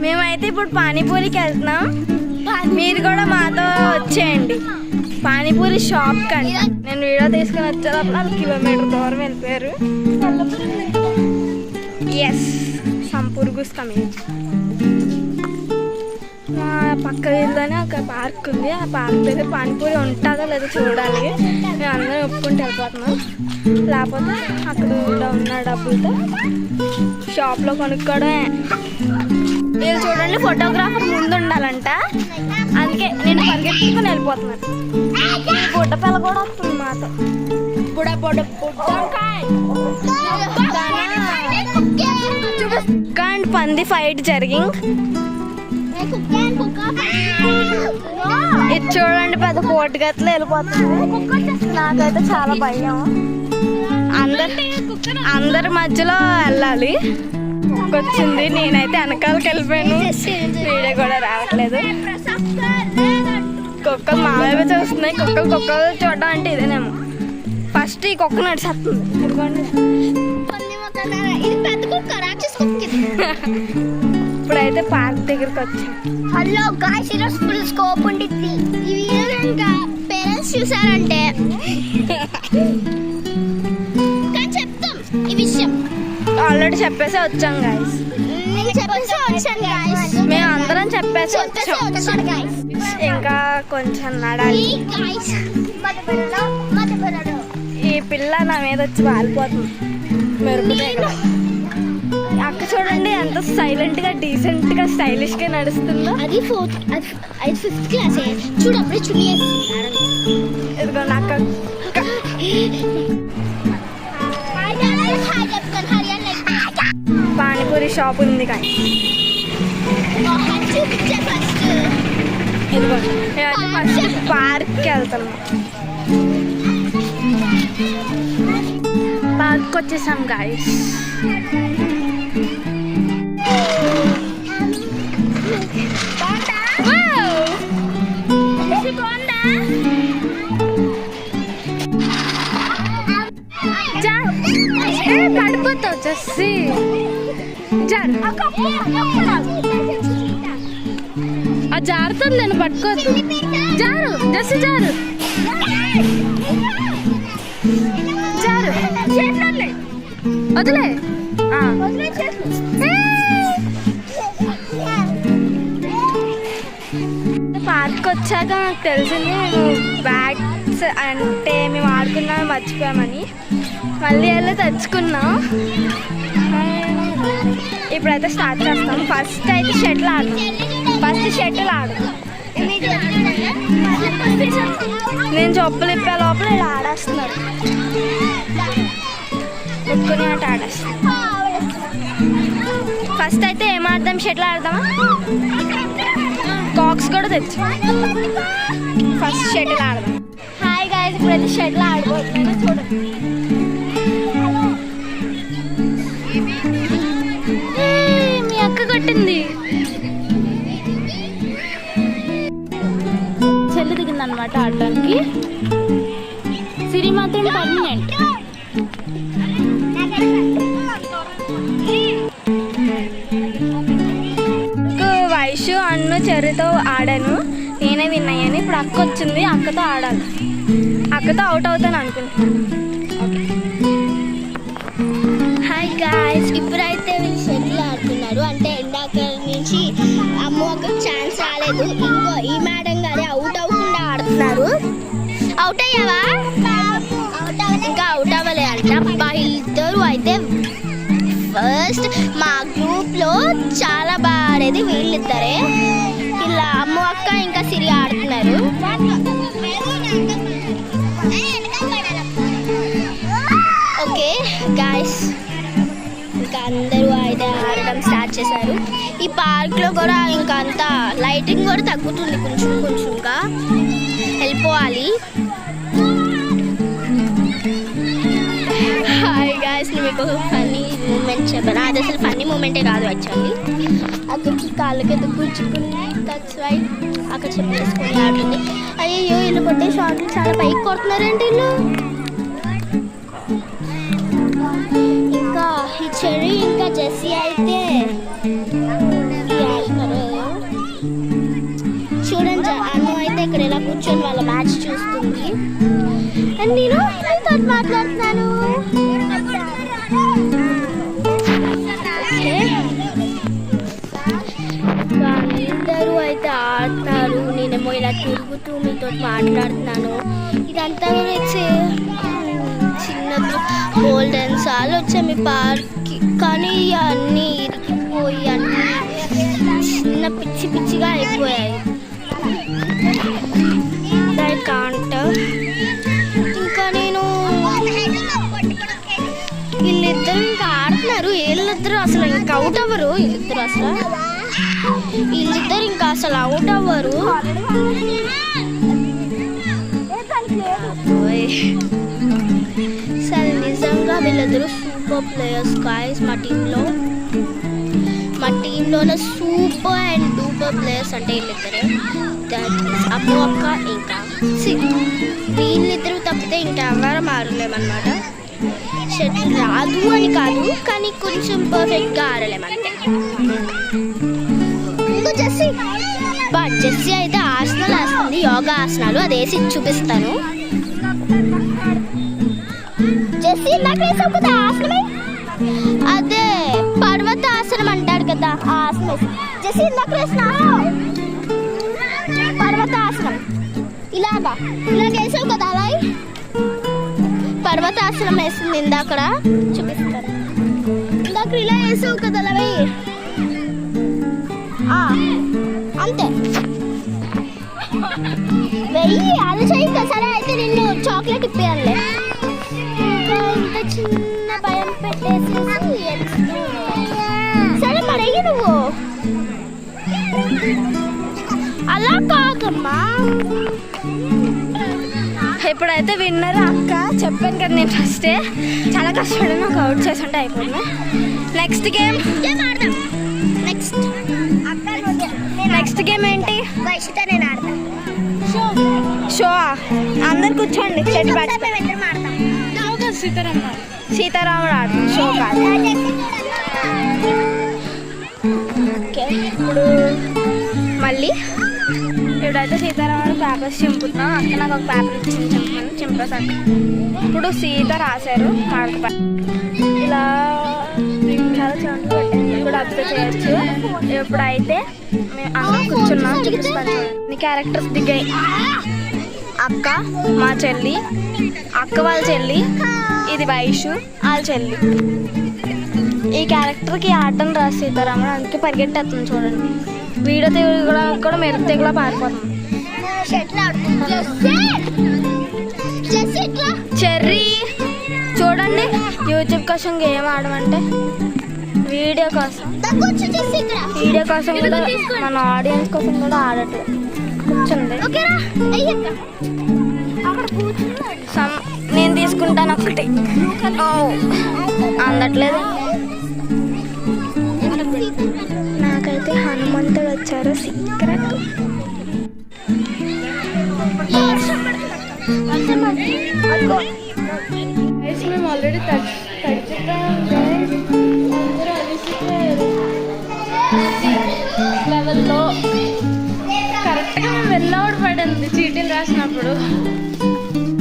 మేమైతే ఇప్పుడు పానీపూరికి వెళ్తున్నాం. మీరు కూడా మాతో వచ్చేయండి పానీపూరి షాప్ కండి. నేను వీడియో తీసుకుని వచ్చేటప్పుడు 1 కిలోమీటర్ దూరం వెళ్ళిపోయారు. ఎస్ సంపూర్గుస్ కమింగ్. మా పక్క వీధిలోనే ఒక పార్క్ ఉంది. ఆ పార్క్ దగ్గర పానీపూరి ఉంటుందో లేదో చూడాలి. మేము అందరం ఒప్పుకుంటూ వెళ్ళిపోతున్నాం. లేకపోతే అక్కడ ఉన్న డబ్బులతో షాప్లో కొనుక్కోవడమే. మీరు చూడండి, ఫోటోగ్రాఫర్ ముందు ఉండాలంట. అందుకే నేను పరిగెత్తుకుని వెళ్ళిపోతున్నాను. బుడ్డ పిల్ల కూడా వస్తుంది మాతో. అండ్ పంది ఫైట్ జరిగింగ్. ఇది చూడండి, పెద్ద పోటుగట్లు వెళ్ళిపోతుంది. నాకైతే చాలా భయం. అందరి మధ్యలో వెళ్ళాలి. వచ్చింది, నేనైతే వెనకాలకి వెళ్ళిపోయాను. వీడియో కూడా రావట్లేదు. కుక్కలు మా వైపు చూస్తున్నాయి. కుక్కలు చూడడం అంటే ఇదేనేమో. ఫస్ట్ ఈ కుక్క నడిచేస్తుంది. ఇప్పుడైతే పార్క్ దగ్గరికి వచ్చాం. హలో గాయ్స్, ఈరోజు ఫుల్ స్కోప్ ఉండిద్ది. ఈ వీడియో కనుక పేరెంట్స్ చూసారంటే కానీ చెప్తాం ఈ విషయం. ఆల్రెడీ చెప్పేసి వచ్చాం గాయ్స్. మేము అందరం చెప్పేసి వచ్చాం. ఇంకా కొంచెం నడాలి. ఈ పిల్ల నా మీద వచ్చి వాలిపోతుంది. మెరుపు అక్క చూడండి ఎంత సైలెంట్ గా, డీసెంట్ గా, స్టైలిష్ గా నడుస్తుందో. అది 5th క్లాస్. చూడు అప్పుడే చున్నీ ఇదిగోండి అక్క. పానీపూరి షాప్ ఉంది కానీ ఇదిగోండి ఫస్ట్ పార్క్కి వెళ్తాము. పార్క్ వచ్చేసాం గాయ్స్. పడిపోతావు జస్సి. జారుతుంది, నేను పట్టుకోవద్దు. జారు జస్సి, జారు జారు, వదిలే. పార్క్ వచ్చాక నాకు తెలిసింది మేము బ్యాగ్స్ అంటే మేము ఆడుకున్నాము మర్చిపోయామని. మళ్ళీ వెళ్ళి తెచ్చుకున్నాం. ఇప్పుడైతే స్టార్ట్ చేస్తాం. ఫస్ట్ అయితే షటిల్ ఆడతాం. నేను చెప్పులు ఇప్పే లోపల ఇలా ఆడేస్తున్నారు. కొట్టుకుని ఆట ఆడేస్తాం. ఫస్ట్ అయితే ఏం ఆడదాం? షటిల్ ఆడదామా? కాక్స్ కూడా తెచ్చు. ఫస్ట్ షటిల్ ఆడదాం. హాయ్ గాయ్స్, ఇప్పుడైతే షటిల్ ఆడిపోతున్నాను. చూడండి, మీ అక్క కొట్టింది. చెల్లి దిగిందనమాట ఆడడానికి. సిరి మాత్రం పర్మనెంట్. వైషు అన్ను చెర్రీతో ఆడాను, నేనే విన్ అయ్యాను. ఇప్పుడు అక్క వచ్చింది, అక్కతో ఆడాలి. అక్కతో అవుట్ అవుతాను అనుకుంటున్నాను. హాయ్ గాయ్స్, ఇప్పుడైతే వీళ్ళు షటిల్ ఆడుతున్నారు. అంటే ఇందాక నుంచి అమ్మ ఒక ఛాన్స్ రాలేదు. ఇంకో ఈ మేడం గారి అవుట్ అవ్వకుండా ఆడుతున్నారు. అవుట్ అయ్యావా? ఇంకా అవుట్ అవ్వలే అంట. ఇద్దరు అయితే ఫస్ట్ మా గ్రూప్లో చాలా బాగా ఆడేది వీళ్ళిద్దరే. ఇలా అమ్మ అక్క ఇంకా సిరి ఆడుతున్నారు. ఓకే గాయ్స్, ఇంకా అందరూ అయితే ఆడటం స్టార్ట్ చేశారు. ఈ పార్క్లో కూడా ఇంకా అంతా లైటింగ్ కూడా తగ్గుతుంది కొంచెంగా. వెళ్ళిపోవాలి. హాయ్ గాయ్స్, మీకు ఫన్నీ మూమెంట్ చెప్పాను. అది అసలు ఫన్నీ మూమెంటే కాదు యాక్చువల్లీ. అక్కడికి కాళ్ళకి ఎదుగు కూర్చుకుని దట్స్ రైట్ అక్కడ చెప్పేసుకొని ఆడుతుంది. అయ్యో, వీళ్ళు కొట్టే షాట్లు చాలా పైకి కొడుతున్నారండి వీళ్ళు. ఇంకా ఈ చెర్రీ ఇంకా జెస్సీ అయితే చూడండి, అన్ను అయితే ఇక్కడ ఇలా కూర్చొని వాళ్ళ మ్యాచ్ చూస్తుంది అండ్ నేను మీతో మాట్లాడుతున్నాను. అందరూ అయితే ఆడతారు, నేనేమో ఇలా తిరుగుతూ మీతో మాట్లాడుతున్నాను. ఇదంతా గురించి చిన్నప్పుడు గోల్డెన్ సార్లు వచ్చాయి మీ పార్క్కి, కానీ అన్నీ ఇరిగిపోయి అన్నీ చిన్న పిచ్చి పిచ్చిగా అయిపోయాయి. కాంట ఇంకా నేను వీళ్ళిద్దరు ఇంకా ఆడుతున్నారు. వీళ్ళిద్దరు అసలు ఇంకా అవుట్ అవ్వరు. వీళ్ళిద్దరు ఇంకా అసలు అవుట్ అవ్వరు. సరే, నిజంగా వీళ్ళిద్దరు సూపర్ ప్లేయర్స్ గాయ్స్. మా టీంలోనే సూపర్ అండ్ డూపర్ ప్లేయర్స్ అంటే వీళ్ళిద్దరే. అమ్ము అక్క ఇంకా వీళ్ళిద్దరు తప్పితే ఇంకా ఎవరు మారలేమన్నమాట. షటిల్ రాదు అని కాదు, కానీ కొంచెం పర్ఫెక్ట్గా ఆడలేమంటే. ఇంకా జెస్సీ అయితే ఆసనాలు వేస్తుంది, యోగా ఆసనాలు. అది వేసి చూపిస్తాను. జెస్సీ నాకు వేసావు కదా ఆసనమే, అదే పర్వత ఆసనం అంటాడు కదా ఆ ఆసనం. జెస్సీ నాకు వేసిన పర్వతాసనం ఇలాగా వేసావు కదా, అలా పర్వతాసనం వేసింది ఇందాక చూపిస్తాను. ఇందాక ఇలా వేసావు కదా, అలా అంతే వెయ్యి. అది చెయ్యి. సరే అయితే నిన్ను చాక్లెట్ ఇప్పేయాలి. ఇంకా ఇంత చిన్న భయం పెట్టేసేసి సరే మరి నువ్వు అలా కాకమ్మా. ఇప్పుడైతే విన్నర్ అక్క. చెప్పాను కదా నేను ఫస్టే, చాలా కష్టపడి నాకు అవుట్ చేసి ఉంటే అయిపోయింది. నెక్స్ట్ గేమ్ ఆడదాం. నెక్స్ట్ గేమ్ ఏంటి? నేను ఆడతాను. షో. అందరు కూర్చోండి. సీతారాముడు ఆడతాం. షో కాదు. ఓకే, ఇప్పుడు మళ్ళీ ఇప్పుడైతే సీతారాముడు పేపర్స్ చింపుతున్నాం. అక్క నాకు ఒక పేపర్ ఇచ్చింది, చింపేసాక ఇప్పుడు సీత రాశారు మార్క్. ఇలా చాలా సౌండ్ పెట్టింది కూడా అబ్జర్వ్ చేయొచ్చు. ఎప్పుడైతే మేము అందరం కూర్చున్నాం చూపిస్తాను. మీ క్యారెక్టర్స్ దిగాయి. అక్క మా చెల్లి, అక్క వాళ్ళ చెల్లి, ఇది వైషు వాళ్ళ చెల్లి. ఈ క్యారెక్టర్కి ఆటం రాసి సీతారాముడు, అందుకే పరిగెట్టేస్తుంది చూడండి. వీడియో తిరగడానికి కూడా మెరుగు తెగలా పారిపోతుంది. చెర్రీ చూడండి, యూట్యూబ్ కోసం గేమ్ ఆడమంటే వీడియో కోసం కూడా మన ఆడియన్స్ కోసం కూడా ఆడట్లేదు. కూర్చుంది. నేను తీసుకుంటాను ఒకటి. అందట్లేదు. నాకైతే హనుమంతుడు వచ్చారు సీక్రెట్. మేము ఆల్రెడీ లెవెల్లో కరెక్ట్గా మేము వెళ్ళవడ పడింది చీటీలు రాసినప్పుడు.